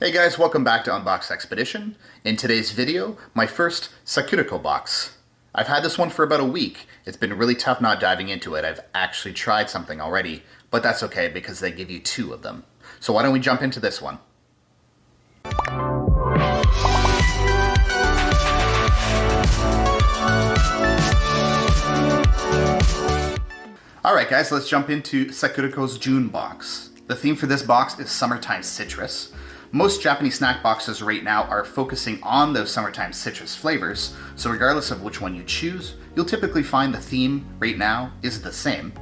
Hey guys, welcome back to Unbox Expedition. In today's video, my first Sakuraco box. I've had this one for about a week. It's been really tough not diving into it. I've actually tried something already, but that's okay because they give you two of them. So why don't we jump into this one? Alright guys, let's jump into Sakuraco's June box. The theme for this box is summertime citrus. Most Japanese snack boxes right now are focusing on those summertime citrus flavors, so regardless of which one you choose, you'll typically find the theme right now is the same.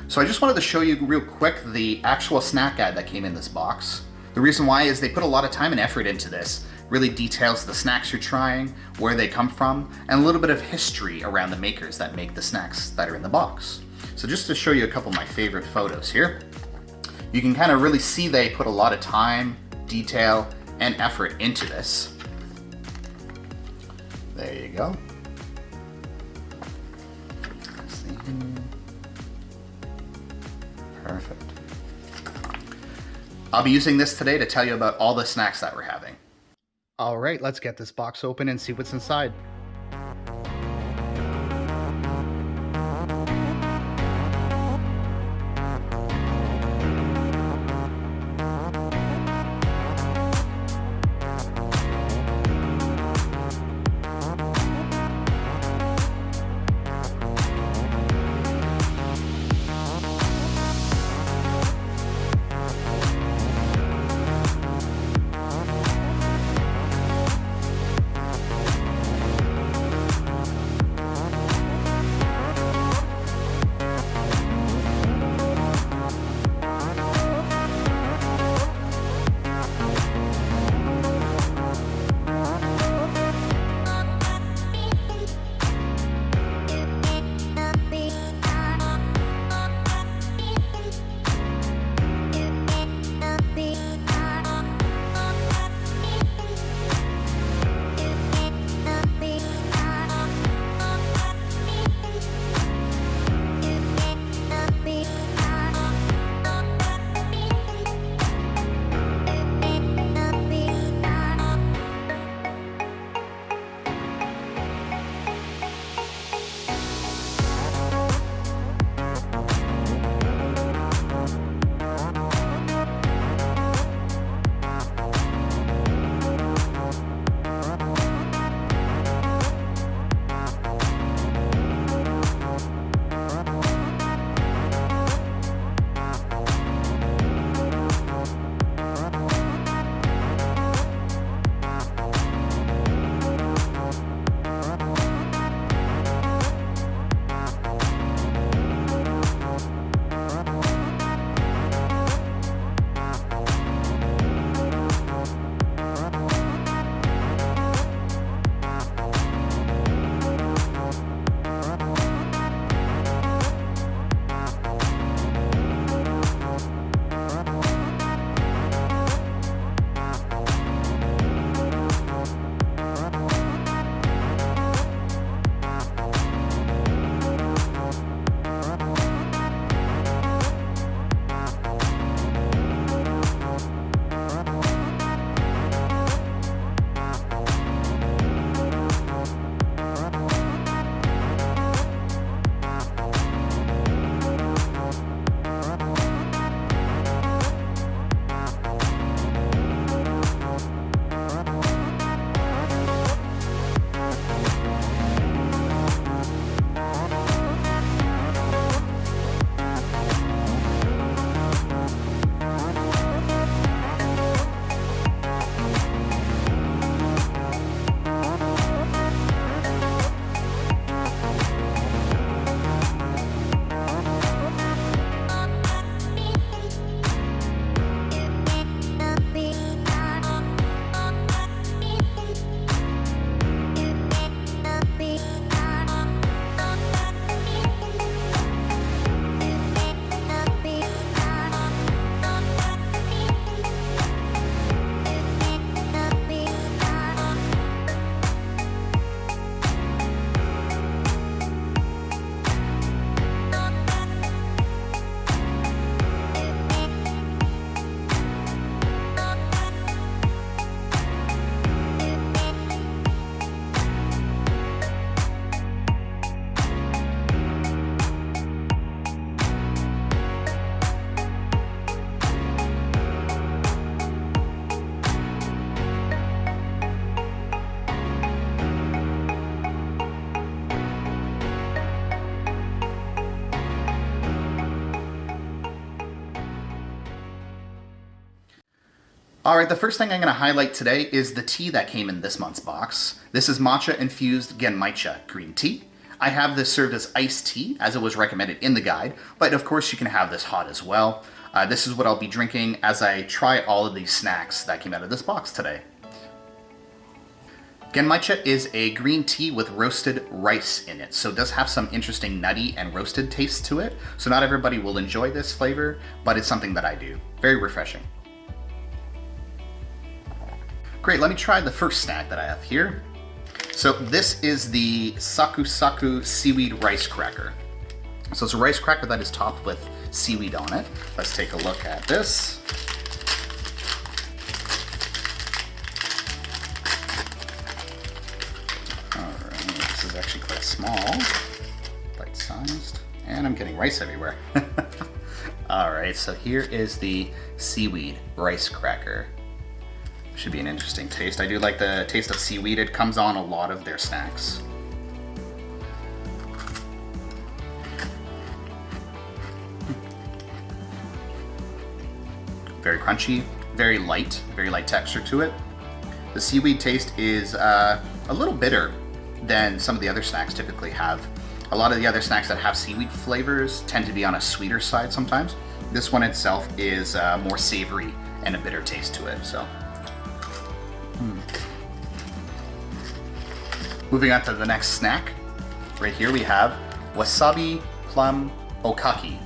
So I just wanted to show you real quick the actual snack guide that came in this box. The reason why is they put a lot of time and effort into this. Really details the snacks you're trying, where they come from, and a little bit of history around the makers that make the snacks that are in the box. So just to show you a couple of my favorite photos here, you can kind of really see they put a lot of time, detail, and effort into this. There you go. Let's see. Perfect. I'll be using this today to tell you about all the snacks that we're having. All right, let's get this box open and see what's inside. Alright, the first thing I'm going to highlight today is the tea that came in this month's box. This is Matcha Infused Genmaicha Green Tea. I have this served as iced tea, as it was recommended in the guide, but of course you can have this hot as well. This is what I'll be drinking as I try all of these snacks that came out of this box today. Genmaicha is a green tea with roasted rice in it, so it does have some interesting nutty and roasted taste to it. So not everybody will enjoy this flavor, but it's something that I do. Very refreshing. Great, let me try the first snack that I have here. So this is the Sakuraco Seaweed Rice Cracker. So it's a rice cracker that is topped with seaweed on it. Let's take a look at this. Alright, this is actually quite small, bite-sized, and I'm getting rice everywhere. Alright, so here is the Seaweed Rice Cracker. Should be an interesting taste. I do like the taste of seaweed. It comes on a lot of their snacks. Very crunchy, very light texture to it. The seaweed taste is a little bitter than some of the other snacks typically have. A lot of the other snacks that have seaweed flavors tend to be on a sweeter side sometimes. This one itself is more savory and a bitter taste to it. So. Moving on to the next snack. Right here we have Wasabi Plum Okaki.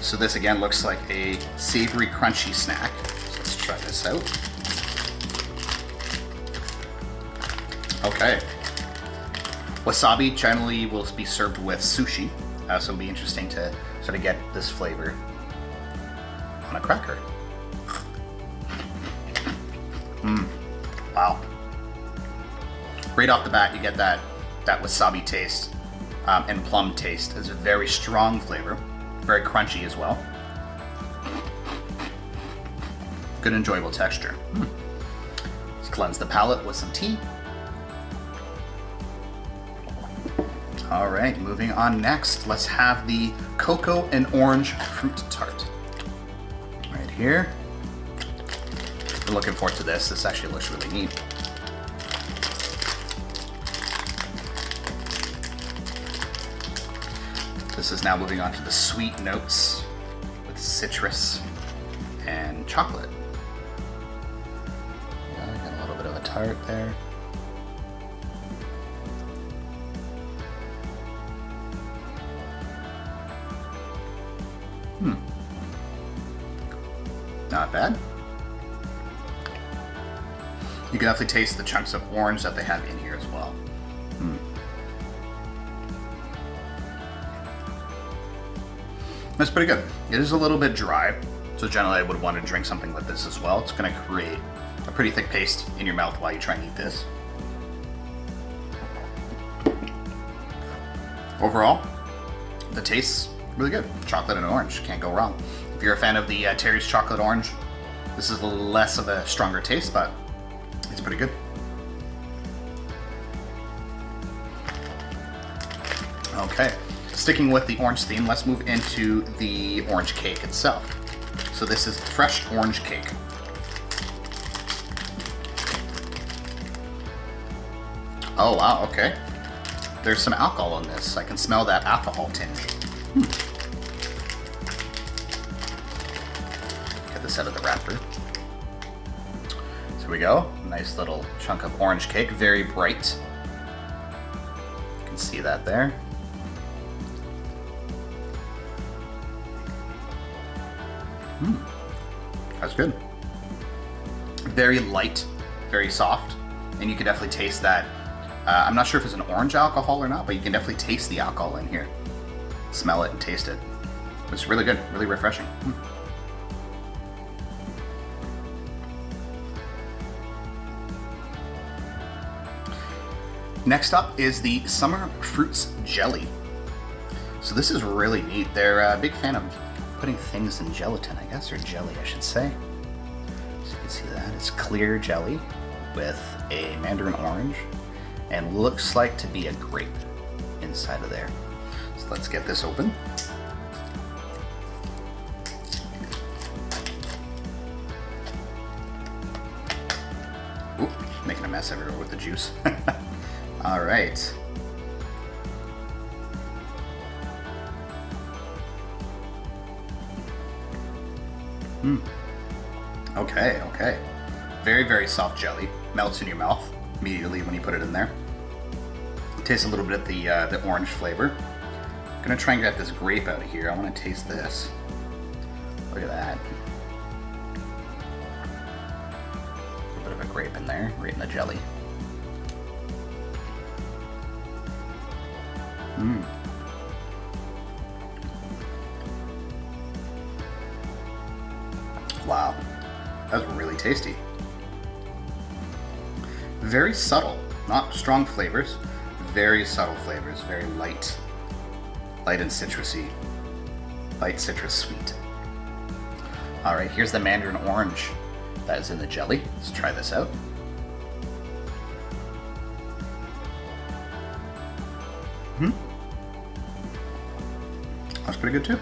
So this again looks like a savory crunchy snack. So let's try this out. Okay. Wasabi generally will be served with sushi, so it'll be interesting to sort of get this flavor on a cracker. Wow. Right off the bat, you get that wasabi taste and plum taste. It's a very strong flavor, very crunchy as well. Good, enjoyable texture. Let's cleanse the palate with some tea. All right, moving on next. Let's have the cocoa and orange fruit tart. Right here. I'm looking forward to this. This actually looks really neat. This is now moving on to the sweet notes with citrus and chocolate. Yeah, got a little bit of a tart there. Not bad. You can definitely taste the chunks of orange that they have in here as well. That's pretty good. It is a little bit dry, so generally I would want to drink something with this as well. It's going to create a pretty thick paste in your mouth while you try and eat this. Overall, the taste's really good. Chocolate and orange, can't go wrong. If you're a fan of the Terry's chocolate orange, this is a little less of a stronger taste, but it's pretty good. Okay, sticking with the orange theme, let's move into the orange cake itself. So this is fresh orange cake. Oh wow, okay. There's some alcohol in this. I can smell that alcohol tinge. Get this out of the wrapper. So here we go. Nice little chunk of orange cake, very bright. You can see that there. That's good. Very light, very soft, and you can definitely taste that. I'm not sure if it's an orange alcohol or not, but you can definitely taste the alcohol in here. Smell it and taste it. It's really good, really refreshing. Next up is the Summer Fruits Jelly. So this is really neat. They're a big fan of putting things in gelatin, I guess, or jelly, I should say. So you can see that. It's clear jelly with a mandarin orange and looks like to be a grape inside of there. So let's get this open. Oop, making a mess everywhere with the juice. All right. Okay, okay. Very, very soft jelly. Melts in your mouth immediately when you put it in there. Tastes a little bit of the orange flavor. I'm gonna try and get this grape out of here. I want to taste this. Look at that. A little bit of a grape in there, right in the jelly. Wow, that was really tasty. Very subtle, not strong flavors, very subtle flavors, very light. Light and citrusy. Light citrus sweet. All right, here's the mandarin orange that is in the jelly. Let's try this out. That's pretty good too.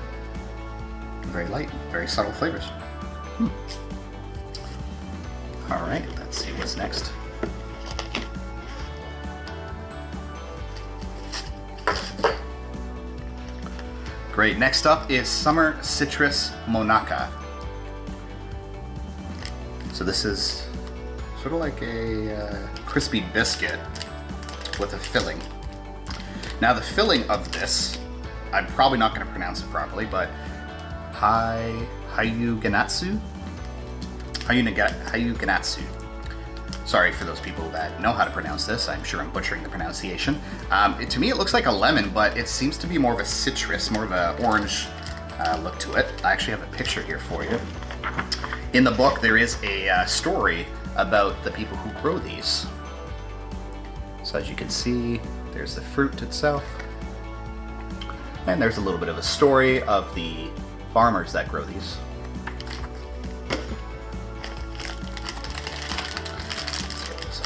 Very light, very subtle flavors. All right, let's see what's next. Great, next up is Summer Citrus Monaca. So this is sort of like a crispy biscuit with a filling. Now the filling of this, I'm probably not going to pronounce it properly, but Hayuganatsu? Hayuganatsu. Sorry for those people that know how to pronounce this. I'm sure I'm butchering the pronunciation. To me, it looks like a lemon, but it seems to be more of a citrus, more of an orange look to it. I actually have a picture here for you. In the book, there is a story about the people who grow these. So as you can see, there's the fruit itself. And there's a little bit of a story of the farmers that grow these.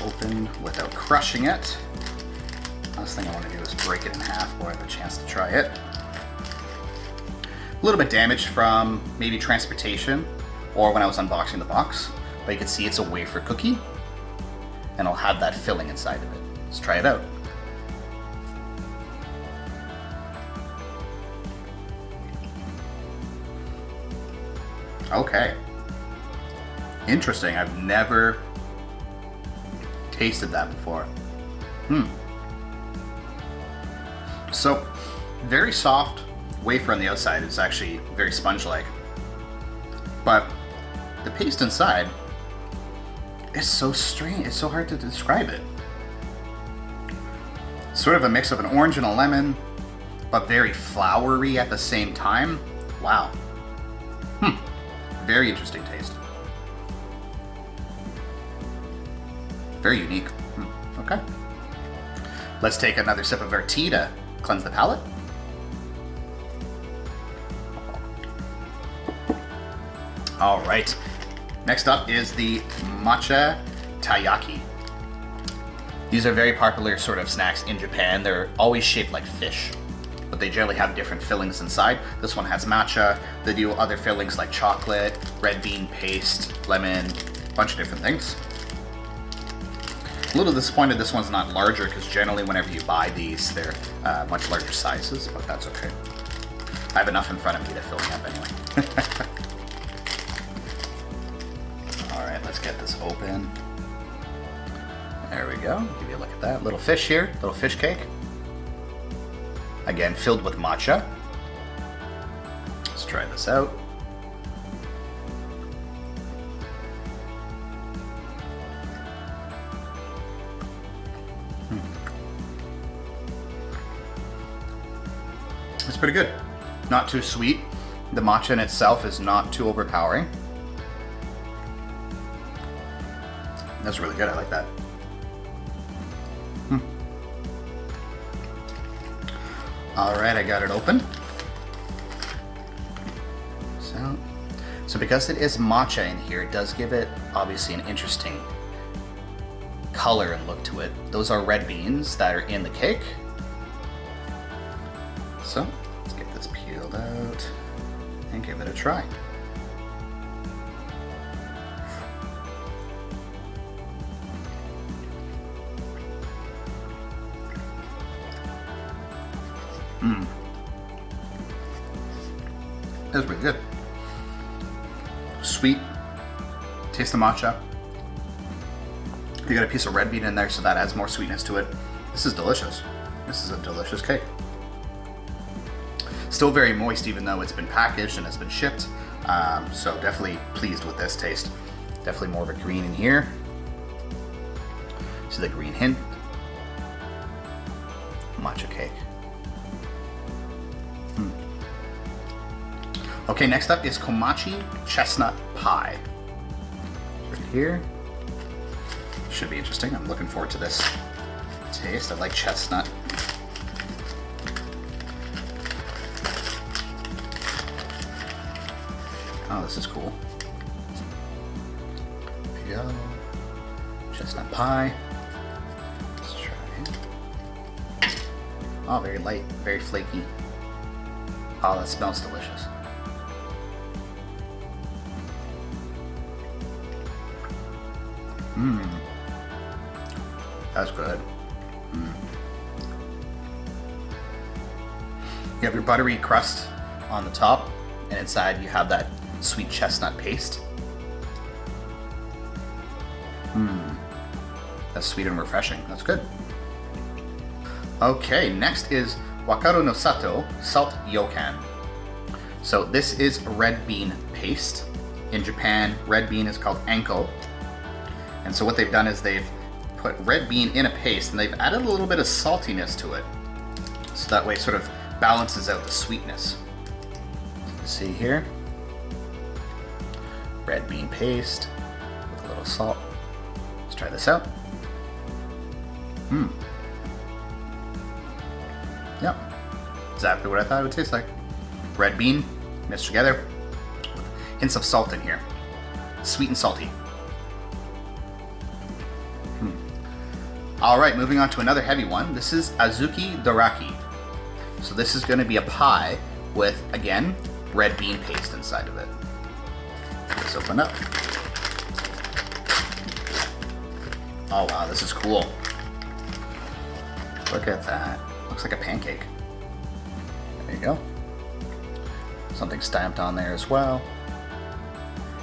Open without crushing it. Last thing I want to do is break it in half before I have a chance to try it. A little bit damaged from maybe transportation or when I was unboxing the box, but you can see it's a wafer cookie and I'll have that filling inside of it. Let's try it out. Okay. Interesting. I've never tasted that before. So, very soft wafer on the outside. It's actually very sponge-like. But the paste inside is so strange. It's so hard to describe it. Sort of a mix of an orange and a lemon, but very flowery at the same time. Wow. Very interesting taste. Very unique. Okay. Let's take another sip of our tea to cleanse the palate. All right. Next up is the Matcha Taiyaki. These are very popular sort of snacks in Japan. They're always shaped like fish, but they generally have different fillings inside. This one has matcha. They do other fillings like chocolate, red bean paste, lemon, a bunch of different things. A little disappointed this one's not larger because generally whenever you buy these, they're much larger sizes, but that's okay. I have enough in front of me to fill me up anyway. All right, let's get this open. There we go. Give you a look at that. Little fish here, little fish cake. Again, filled with matcha. Let's try this out. It's pretty good. Not too sweet. The matcha in itself is not too overpowering. That's really good. I like that. All right, I got it open. So because it is matcha in here, it does give it obviously an interesting color and look to it. Those are red beans that are in the cake. So let's get this peeled out and give it a try. That's really good. Sweet. Taste the matcha. You got a piece of red bean in there, so that adds more sweetness to it. This is delicious. This is a delicious cake. Still very moist, even though it's been packaged and it's been shipped. So definitely pleased with this taste. Definitely more of a green in here. See the green hint. Matcha cake. Okay, next up is Komachi Chestnut Pie. Right here. Should be interesting. I'm looking forward to this taste. I like chestnut. Oh, this is cool. There you go. Chestnut pie. Let's try it. Oh, very light, very flaky. Oh, that smells delicious. That's good. You have your buttery crust on the top, and inside you have that sweet chestnut paste. That's sweet and refreshing. That's good. Okay, next is Wakaru no Sato Salt Yokan. So this is red bean paste. In Japan, red bean is called anko. And so what they've done is they've put red bean in a paste and they've added a little bit of saltiness to it. So that way it sort of balances out the sweetness. See here? Red bean paste with a little salt. Let's try this out. Yep. Exactly what I thought it would taste like. Red bean mixed together with hints of salt in here. Sweet and salty. Alright, moving on to another heavy one. This is Azuki Doraki. So this is going to be a pie with, again, red bean paste inside of it. Let's open up. Oh wow, this is cool. Look at that. Looks like a pancake. There you go. Something stamped on there as well.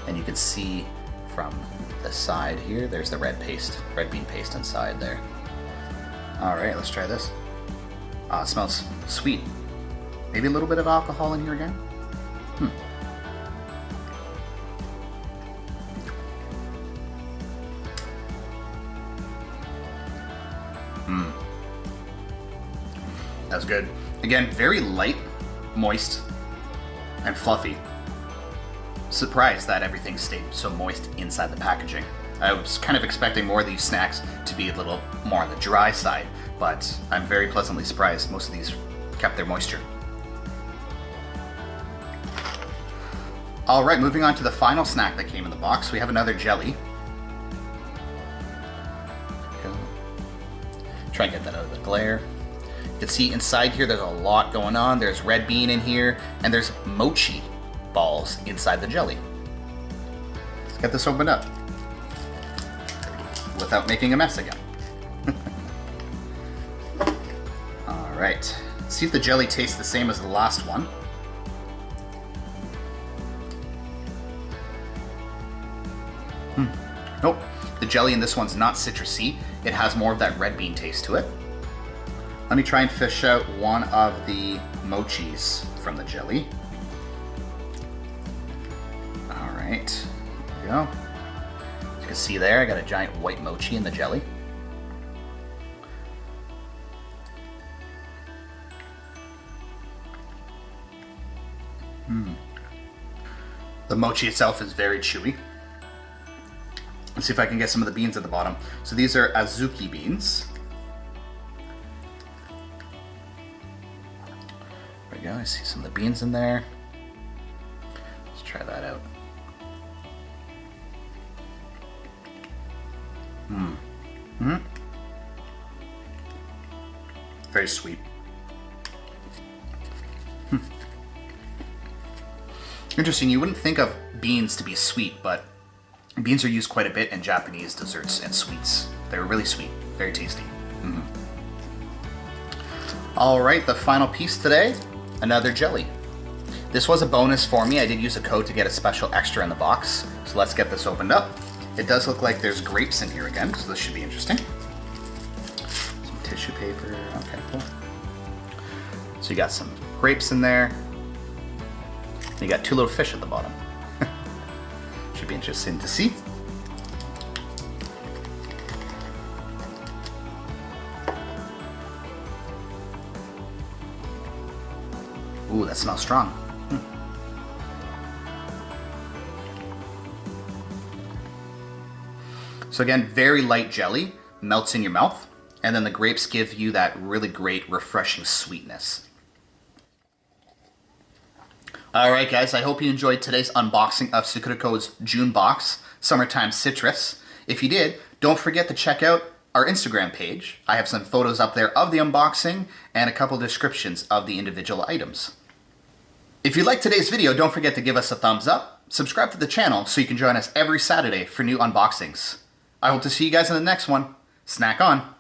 And you can see from the side here, there's the red bean paste inside there. Alright, let's try this. It smells sweet. Maybe a little bit of alcohol in here again. That's good. Again, very light, moist, and fluffy. Surprised that everything stayed so moist inside the packaging. I was kind of expecting more of these snacks to be a little more on the dry side, but I'm very pleasantly surprised most of these kept their moisture. Alright, moving on to the final snack that came in the box. We have another jelly. Try and get that out of the glare. You can see inside here there's a lot going on. There's red bean in here, and there's mochi balls inside the jelly. Let's get this opened up without making a mess again. Alright, see if the jelly tastes the same as the last one. Nope, the jelly in this one's not citrusy. It has more of that red bean taste to it. Let me try and fish out one of the mochis from the jelly. Alright, there we go. As you can see there, I got a giant white mochi in the jelly. The mochi itself is very chewy. Let's see if I can get some of the beans at the bottom. So these are Azuki beans. There we go, I see some of the beans in there. Let's try that out. Very sweet. Interesting, you wouldn't think of beans to be sweet, but beans are used quite a bit in Japanese desserts and sweets. They're really sweet, very tasty. All right, the final piece today, another jelly. This was a bonus for me. I did use a code to get a special extra in the box. So let's get this opened up. It does look like there's grapes in here again, so this should be interesting. Some tissue paper, okay, cool. So you got some grapes in there. You got two little fish at the bottom. Should be interesting to see. Ooh, that smells strong. So again, very light jelly, melts in your mouth, and then the grapes give you that really great, refreshing sweetness. Alright guys, I hope you enjoyed today's unboxing of Sakuraco's June box, Summertime Citrus. If you did, don't forget to check out our Instagram page. I have some photos up there of the unboxing and a couple descriptions of the individual items. If you liked today's video, don't forget to give us a thumbs up, subscribe to the channel so you can join us every Saturday for new unboxings. I hope to see you guys in the next one. Snack on!